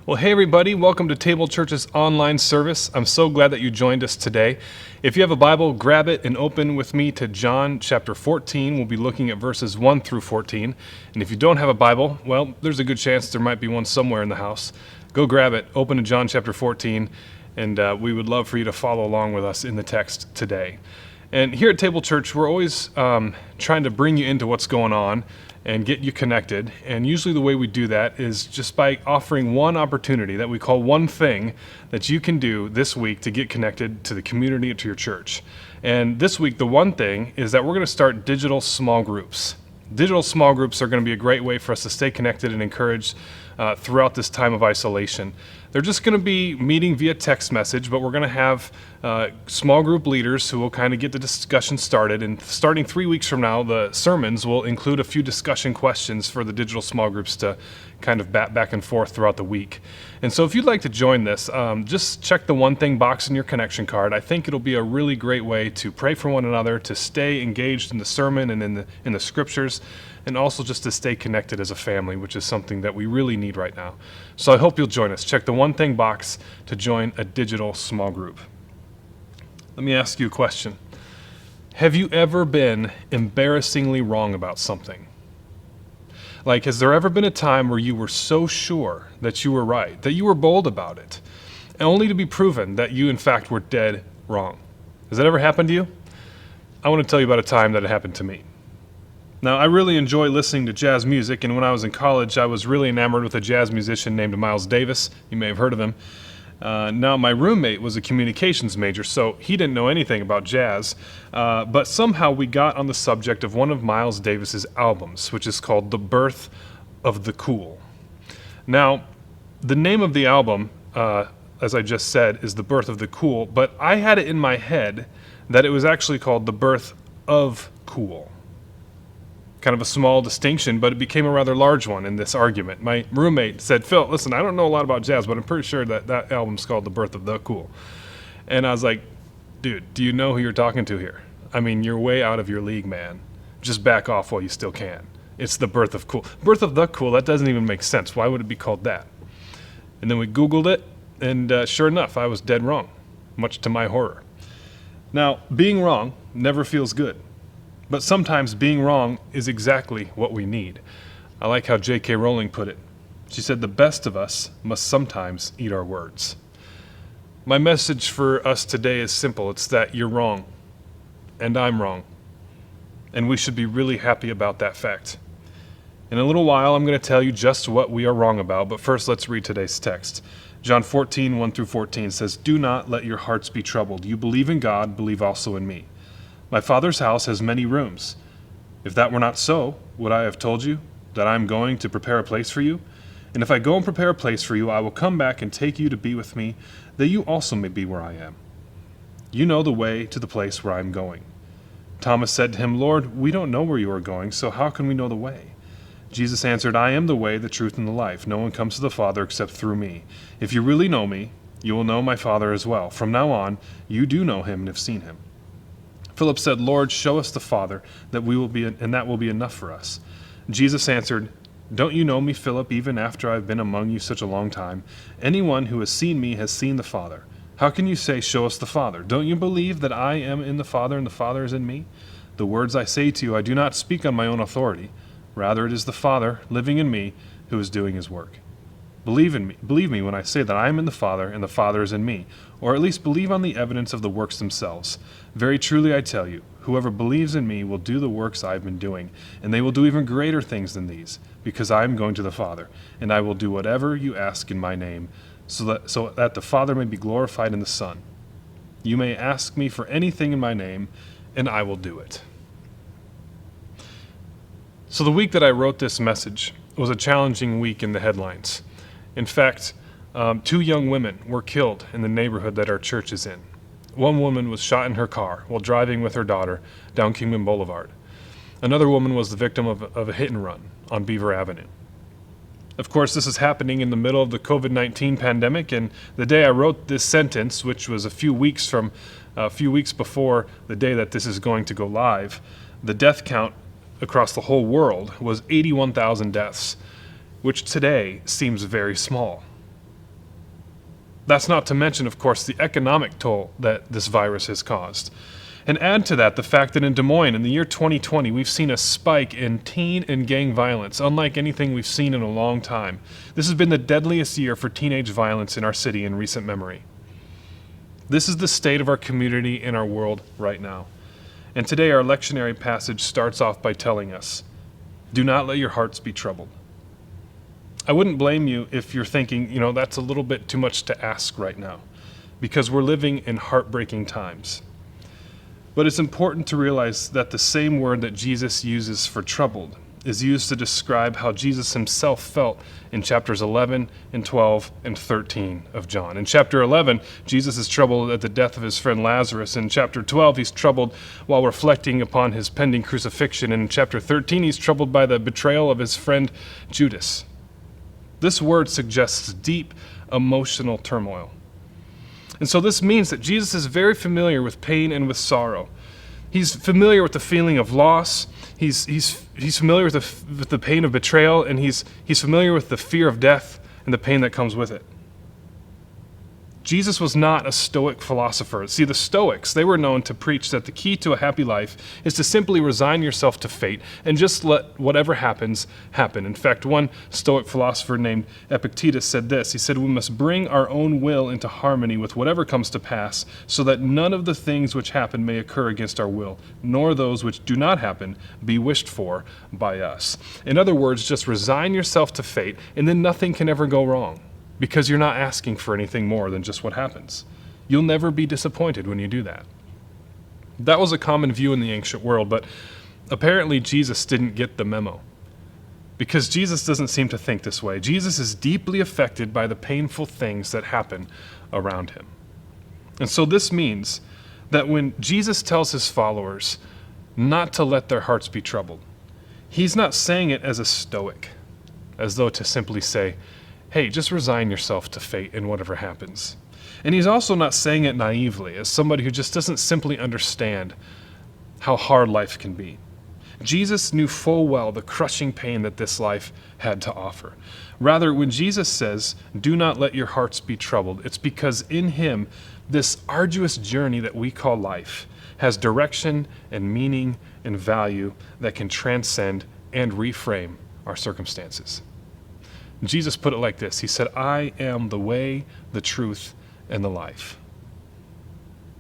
Well, hey everybody, welcome to Table Church's online service. I'm so glad that you joined us today. If you have a Bible, grab it and open with me to John chapter 14. We'll be looking at verses 1 through 14. And if you don't have a Bible, well, there's a good chance there might be one somewhere in the house. Go grab it, open to John chapter 14, and we would love for you to follow along with us in the text today. And here at Table Church, we're always trying to bring you into what's going on and get you connected. And usually the way we do that is just by offering one opportunity that we call one thing that you can do this week to get connected to the community, to your church. And this week, the one thing is that we're going to start digital small groups. Digital small groups are going to be a great way for us to stay connected and encouraged throughout this time of isolation. They're just going to be meeting via text message, but we're going to have small group leaders who will kind of get the discussion started. And starting 3 weeks from now, the sermons will include a few discussion questions for the digital small groups to kind of back and forth throughout the week. And so if you'd like to join this, just check the one thing box in your connection card. I think it'll be a really great way to pray for one another, to stay engaged in the sermon and in the scriptures, and also just to stay connected as a family, which is something that we really need right now. So I hope you'll join us. Check the one thing box to join a digital small group. Let me ask you a question. Have you ever been embarrassingly wrong about something? Like, has there ever been a time where you were so sure that you were right, that you were bold about it, only to be proven that you, in fact, were dead wrong? Has that ever happened to you? I want to tell you about a time that it happened to me. Now, I really enjoy listening to jazz music, and when I was in college, I was really enamored with a jazz musician named Miles Davis. You may have heard of him. Now, my roommate was a communications major, so he didn't know anything about jazz, but somehow we got on the subject of one of Miles Davis's albums, which is called The Birth of the Cool. Now, the name of the album, as I just said, is The Birth of the Cool, but I had it in my head that it was actually called The Birth of Cool. Kind of a small distinction, but it became a rather large one in this argument. My roommate said, "Phil, listen, I don't know a lot about jazz, but I'm pretty sure that album's called The Birth of the Cool." And I was like, dude, do you know who you're talking to here? I mean, you're way out of your league, man. Just back off while you still can. It's The Birth of Cool. Birth of the Cool, that doesn't even make sense. Why would it be called that? And then we Googled it, and sure enough, I was dead wrong, much to my horror. Now, being wrong never feels good. But sometimes being wrong is exactly what we need. I like how J.K. Rowling put it. She said, "The best of us must sometimes eat our words." My message for us today is simple. It's that you're wrong, and I'm wrong. And we should be really happy about that fact. In a little while, I'm going to tell you just what we are wrong about, but first let's read today's text. John 14, 1 through 14 says, "Do not let your hearts be troubled. You believe in God, believe also in me. My Father's house has many rooms. If that were not so, would I have told you that I am going to prepare a place for you? And if I go and prepare a place for you, I will come back and take you to be with me, that you also may be where I am. You know the way to the place where I am going." Thomas said to him, "Lord, we don't know where you are going, so how can we know the way?" Jesus answered, "I am the way, the truth, and the life. No one comes to the Father except through me. If you really know me, you will know my Father as well. From now on, you do know him and have seen him." Philip said, "Lord, show us the Father, and that will be enough for us." Jesus answered, "Don't you know me, Philip, even after I've been among you such a long time? Anyone who has seen me has seen the Father. How can you say, 'Show us the Father'? Don't you believe that I am in the Father and the Father is in me? The words I say to you, I do not speak on my own authority. Rather, it is the Father living in me who is doing his work. Believe me when I say that I am in the Father and the Father is in me, or at least believe on the evidence of the works themselves. Very truly I tell you, whoever believes in me will do the works I have been doing, and they will do even greater things than these, because I am going to the Father, and I will do whatever you ask in my name, so that the Father may be glorified in the Son. You may ask me for anything in my name, and I will do it." So the week that I wrote this message was a challenging week in the headlines. In fact, 2 young women were killed in the neighborhood that our church is in. One woman was shot in her car while driving with her daughter down Kingman Boulevard. Another woman was the victim of a hit and run on Beaver Avenue. Of course, this is happening in the middle of the COVID-19 pandemic, and the day I wrote this sentence, which was a few weeks before the day that this is going to go live, the death count across the whole world was 81,000 deaths, which today seems very small. That's not to mention, of course, the economic toll that this virus has caused. And add to that the fact that in Des Moines, in the year 2020, we've seen a spike in teen and gang violence, unlike anything we've seen in a long time. This has been the deadliest year for teenage violence in our city in recent memory. This is the state of our community and our world right now. And today our lectionary passage starts off by telling us, do not let your hearts be troubled. I wouldn't blame you if you're thinking, that's a little bit too much to ask right now, because we're living in heartbreaking times. But it's important to realize that the same word that Jesus uses for troubled is used to describe how Jesus himself felt in chapters 11 and 12 and 13 of John. In chapter 11, Jesus is troubled at the death of his friend Lazarus. In chapter 12, he's troubled while reflecting upon his pending crucifixion. And in chapter 13, he's troubled by the betrayal of his friend Judas. This word suggests deep emotional turmoil. And so this means that Jesus is very familiar with pain and with sorrow. He's familiar with the feeling of loss. He's familiar with the pain of betrayal, and he's familiar with the fear of death and the pain that comes with it. Jesus was not a Stoic philosopher. See, the Stoics, they were known to preach that the key to a happy life is to simply resign yourself to fate and just let whatever happens, happen. In fact, one Stoic philosopher named Epictetus said this. He said, we must bring our own will into harmony with whatever comes to pass, so that none of the things which happen may occur against our will, nor those which do not happen be wished for by us. In other words, just resign yourself to fate, and then nothing can ever go wrong, because you're not asking for anything more than just what happens. You'll never be disappointed when you do that. That was a common view in the ancient world, but apparently Jesus didn't get the memo, because Jesus doesn't seem to think this way. Jesus is deeply affected by the painful things that happen around him. And so this means that when Jesus tells his followers not to let their hearts be troubled, he's not saying it as a Stoic, as though to simply say, hey, just resign yourself to fate and whatever happens. And he's also not saying it naively, as somebody who just doesn't simply understand how hard life can be. Jesus knew full well the crushing pain that this life had to offer. Rather, when Jesus says, do not let your hearts be troubled, it's because in him, this arduous journey that we call life has direction and meaning and value that can transcend and reframe our circumstances. Jesus put it like this. He said, I am the way, the truth, and the life.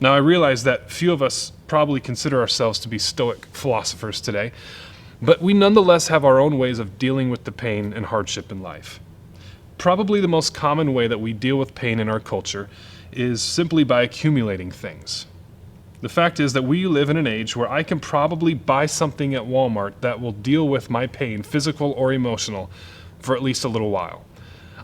Now, I realize that few of us probably consider ourselves to be Stoic philosophers today, but we nonetheless have our own ways of dealing with the pain and hardship in life. Probably the most common way that we deal with pain in our culture is simply by accumulating things. The fact is that we live in an age where I can probably buy something at Walmart that will deal with my pain, physical or emotional, for at least a little while.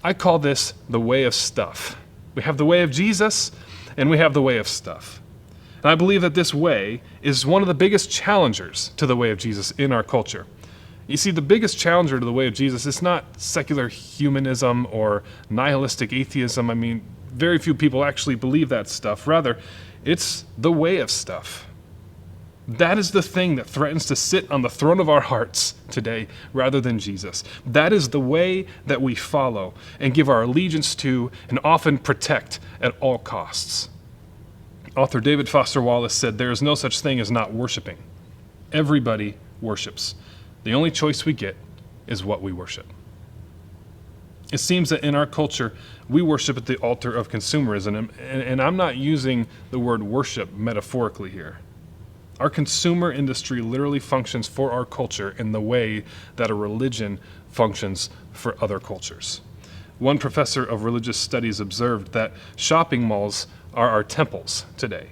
I call this the way of stuff. We have the way of Jesus, and we have the way of stuff. And I believe that this way is one of the biggest challengers to the way of Jesus in our culture. You see, the biggest challenger to the way of Jesus is not secular humanism or nihilistic atheism. I mean, very few people actually believe that stuff. Rather, it's the way of stuff. That is the thing that threatens to sit on the throne of our hearts today rather than Jesus. That is the way that we follow and give our allegiance to and often protect at all costs. Author David Foster Wallace said, there is no such thing as not worshiping. Everybody worships. The only choice we get is what we worship. It seems that in our culture, we worship at the altar of consumerism, and I'm not using the word worship metaphorically here. Our consumer industry literally functions for our culture in the way that a religion functions for other cultures. One professor of religious studies observed that shopping malls are our temples today.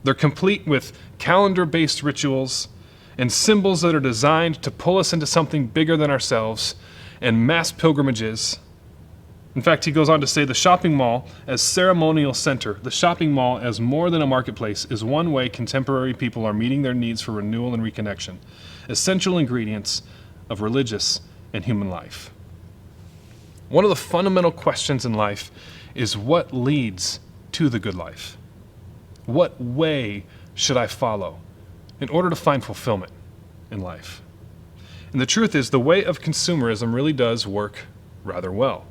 They're complete with calendar-based rituals and symbols that are designed to pull us into something bigger than ourselves, and mass pilgrimages. In fact, he goes on to say the shopping mall as ceremonial center, the shopping mall as more than a marketplace, is one way contemporary people are meeting their needs for renewal and reconnection, essential ingredients of religious and human life. One of the fundamental questions in life is what leads to the good life? What way should I follow in order to find fulfillment in life? And the truth is, the way of consumerism really does work rather well.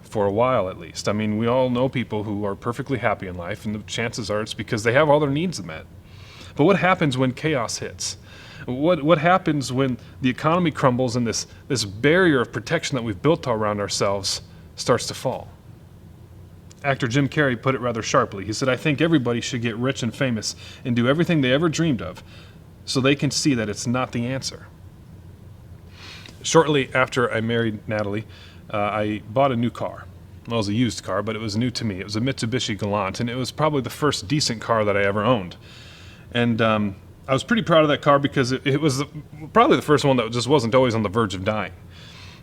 for a while at least. I mean, we all know people who are perfectly happy in life, and the chances are it's because they have all their needs met. But what happens when chaos hits? What happens when the economy crumbles and this barrier of protection that we've built around ourselves starts to fall? Actor Jim Carrey put it rather sharply. He said, "I think everybody should get rich and famous and do everything they ever dreamed of so they can see that it's not the answer." Shortly after I married Natalie, I bought a new car. Well, it was a used car, but it was new to me. It was a Mitsubishi Galant, and it was probably the first decent car that I ever owned. And I was pretty proud of that car because it was probably the first one that just wasn't always on the verge of dying.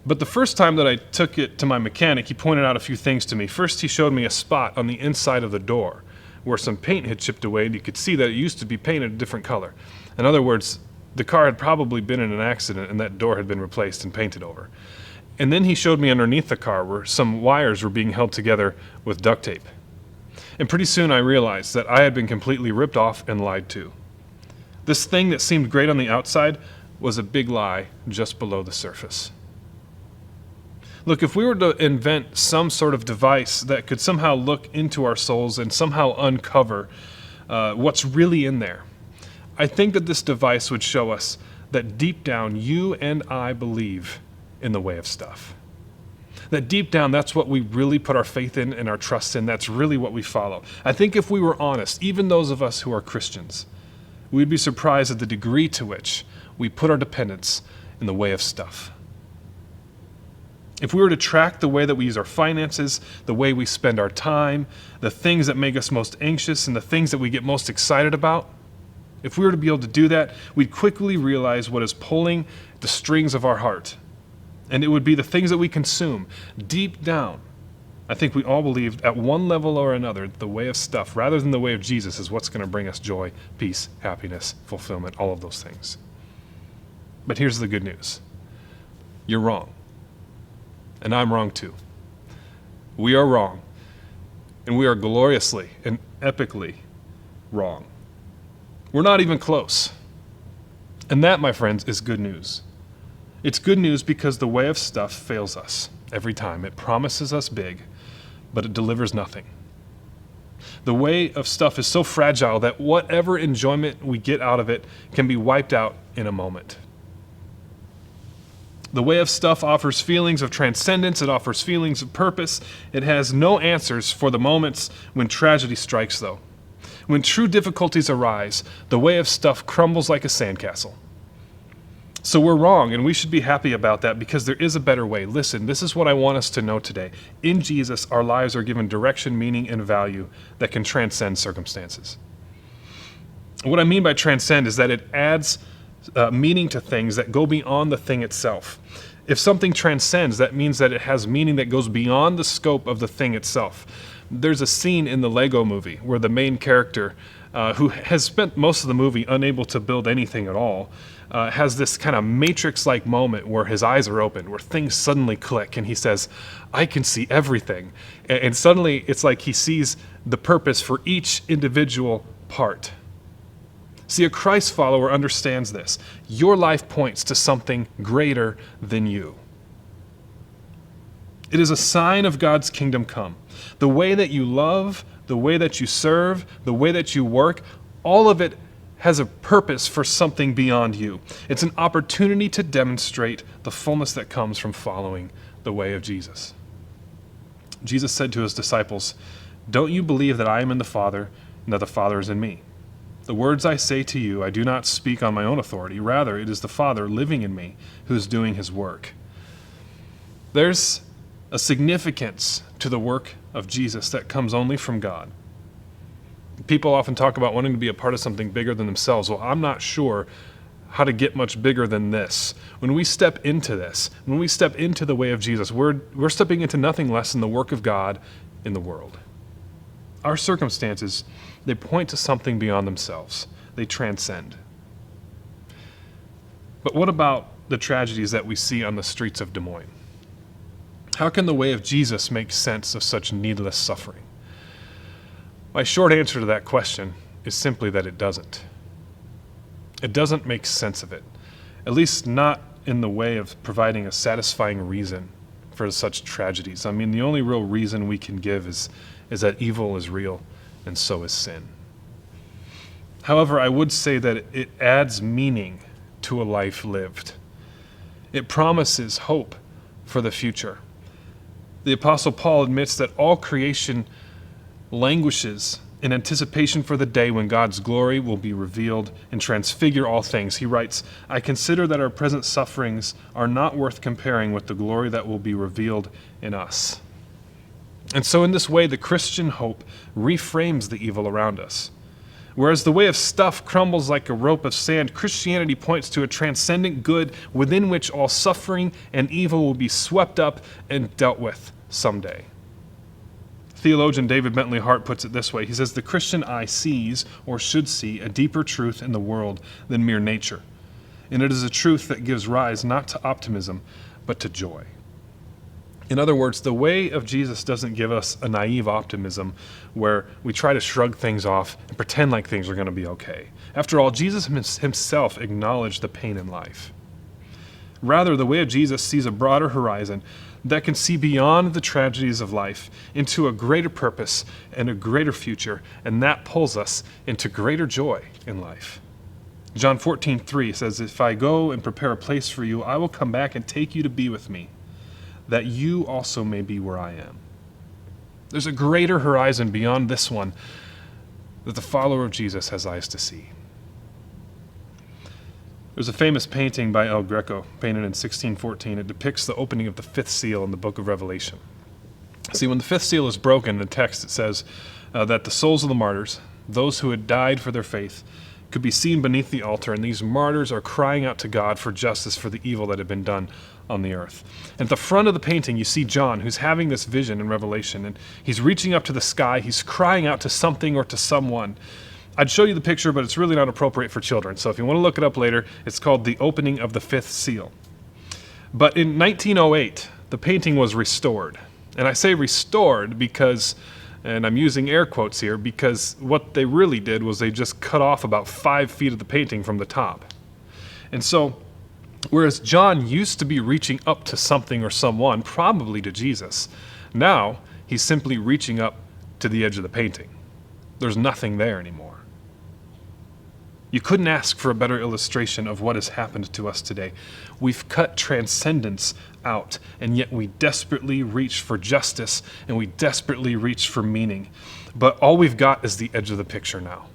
But the first time that I took it to my mechanic, he pointed out a few things to me. First, he showed me a spot on the inside of the door where some paint had chipped away, and you could see that it used to be painted a different color. In other words, the car had probably been in an accident, and that door had been replaced and painted over. And then he showed me underneath the car where some wires were being held together with duct tape. And pretty soon I realized that I had been completely ripped off and lied to. This thing that seemed great on the outside was a big lie just below the surface. Look, if we were to invent some sort of device that could somehow look into our souls and somehow uncover what's really in there, I think that this device would show us that deep down you and I believe in the way of stuff. That deep down, that's what we really put our faith in and our trust in. That's really what we follow. I think if we were honest, even those of us who are Christians, we'd be surprised at the degree to which we put our dependence in the way of stuff. If we were to track the way that we use our finances, the way we spend our time, the things that make us most anxious and the things that we get most excited about, if we were to be able to do that, we'd quickly realize what is pulling the strings of our heart. And it would be the things that we consume. Deep down, I think we all believe at one level or another, the way of stuff, rather than the way of Jesus, is what's going to bring us joy, peace, happiness, fulfillment, all of those things. But here's the good news. You're wrong. And I'm wrong too. We are wrong. And we are gloriously and epically wrong. We're not even close. And that, my friends, is good news. It's good news because the way of stuff fails us every time. It promises us big, but it delivers nothing. The way of stuff is so fragile that whatever enjoyment we get out of it can be wiped out in a moment. The way of stuff offers feelings of transcendence. It offers feelings of purpose. It has no answers for the moments when tragedy strikes, though. When true difficulties arise, the way of stuff crumbles like a sandcastle. So we're wrong, and we should be happy about that because there is a better way. Listen, this is what I want us to know today. In Jesus, our lives are given direction, meaning, and value that can transcend circumstances. What I mean by transcend is that it adds meaning to things that go beyond the thing itself. If something transcends, that means that it has meaning that goes beyond the scope of the thing itself. There's a scene in the Lego movie where the main character, who has spent most of the movie unable to build anything at all, has this kind of Matrix-like moment where his eyes are open, where things suddenly click, and he says, "I can see everything." And suddenly it's like he sees the purpose for each individual part. See, a Christ follower understands this. Your life points to something greater than you. It is a sign of God's kingdom come. The way that you love, the way that you serve, the way that you work, all of it has a purpose for something beyond you. It's an opportunity to demonstrate the fullness that comes from following the way of Jesus. Jesus said to his disciples, "Don't you believe that I am in the Father and that the Father is in me? The words I say to you, I do not speak on my own authority. Rather, it is the Father living in me who is doing his work." There's a significance to the work of Jesus that comes only from God. People often talk about wanting to be a part of something bigger than themselves. Well, I'm not sure how to get much bigger than this. When we step into this, when we step into the way of Jesus, we're stepping into nothing less than the work of God in the world. Our circumstances, they point to something beyond themselves. They transcend. But what about the tragedies that we see on the streets of Des Moines? How can the way of Jesus make sense of such needless suffering? My short answer to that question is simply that it doesn't. It doesn't make sense of it, at least not in the way of providing a satisfying reason for such tragedies. I mean, the only real reason we can give is that evil is real, and so is sin. However, I would say that it adds meaning to a life lived. It promises hope for the future. The Apostle Paul admits that all creation languishes in anticipation for the day when God's glory will be revealed and transfigure all things. He writes, "I consider that our present sufferings are not worth comparing with the glory that will be revealed in us." And so in this way, the Christian hope reframes the evil around us. Whereas the way of stuff crumbles like a rope of sand, Christianity points to a transcendent good within which all suffering and evil will be swept up and dealt with someday. Theologian David Bentley Hart puts it this way. He says, "The Christian eye sees, or should see, a deeper truth in the world than mere nature. And it is a truth that gives rise not to optimism, but to joy." In other words, the way of Jesus doesn't give us a naive optimism where we try to shrug things off and pretend like things are going to be okay. After all, Jesus himself acknowledged the pain in life. Rather, the way of Jesus sees a broader horizon that can see beyond the tragedies of life into a greater purpose and a greater future, and that pulls us into greater joy in life. John 14:3 says, "If I go and prepare a place for you, I will come back and take you to be with me, that you also may be where I am." There's a greater horizon beyond this one that the follower of Jesus has eyes to see. There's a famous painting by El Greco, painted in 1614. It depicts the opening of the fifth seal in the book of Revelation. See, when the fifth seal is broken, in the text it says that the souls of the martyrs, those who had died for their faith, could be seen beneath the altar, and these martyrs are crying out to God for justice for the evil that had been done on the earth. And at the front of the painting, you see John, who's having this vision in Revelation, and he's reaching up to the sky. He's crying out to something or to someone. I'd show you the picture, but it's really not appropriate for children. So if you want to look it up later, it's called The Opening of the Fifth Seal. But in 1908, the painting was restored. And I say restored because, and I'm using air quotes here, because what they really did was they just cut off about 5 feet of the painting from the top. And so, whereas John used to be reaching up to something or someone, probably to Jesus, now he's simply reaching up to the edge of the painting. There's nothing there anymore. You couldn't ask for a better illustration of what has happened to us today. We've cut transcendence out, and yet we desperately reach for justice, and we desperately reach for meaning. But all we've got is the edge of the picture now.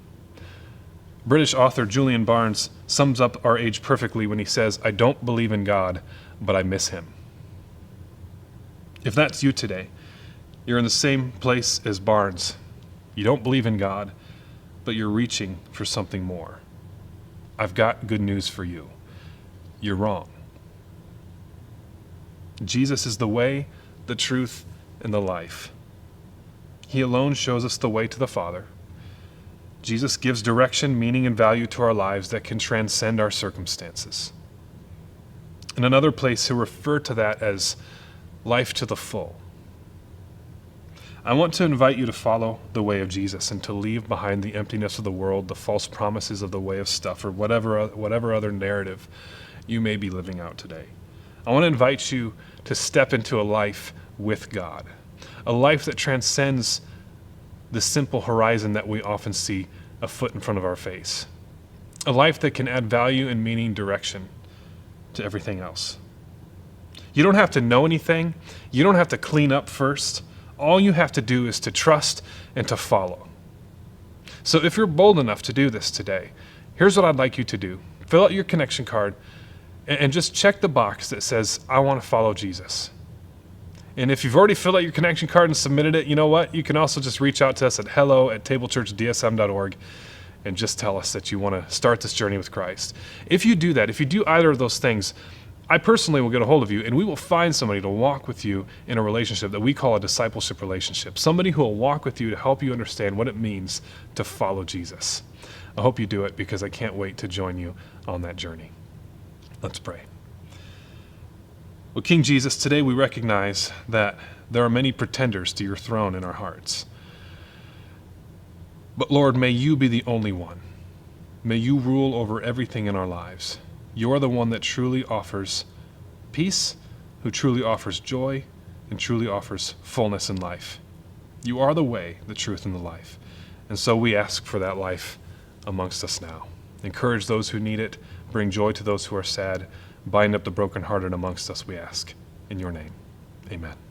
British author Julian Barnes sums up our age perfectly when he says, "I don't believe in God, but I miss him." If that's you today, you're in the same place as Barnes. You don't believe in God, but you're reaching for something more. I've got good news for you. You're wrong. Jesus is the way, the truth, and the life. He alone shows us the way to the Father. Jesus gives direction, meaning, and value to our lives that can transcend our circumstances. In another place, he'll refer to that as life to the full. I want to invite you to follow the way of Jesus and to leave behind the emptiness of the world, the false promises of the way of stuff, or whatever other narrative you may be living out today. I want to invite you to step into a life with God, a life that transcends the simple horizon that we often see a foot in front of our face, a life that can add value and meaning, direction to everything else. You don't have to know anything. You don't have to clean up first. All you have to do is to trust and to follow. So if you're bold enough to do this today, here's what I'd like you to do. Fill out your connection card and just check the box that says, "I want to follow Jesus." And if you've already filled out your connection card and submitted it, you know what? You can also just reach out to us at hello@tablechurchdsm.org and just tell us that you want to start this journey with Christ. If you do that, if you do either of those things, I personally will get a hold of you, and we will find somebody to walk with you in a relationship that we call a discipleship relationship, somebody who will walk with you to help you understand what it means to follow Jesus. I hope you do it, because I can't wait to join you on that journey. Let's pray. Well, King Jesus, today we recognize that there are many pretenders to your throne in our hearts. But Lord, may you be the only one. May you rule over everything in our lives. You are the one that truly offers peace who truly offers joy and truly offers fullness in life. You are the way, the truth, and the life. And so we ask for that life amongst us now. Encourage those who need it. Bring joy to those who are sad. Bind up the brokenhearted amongst us, we ask. In your name, amen.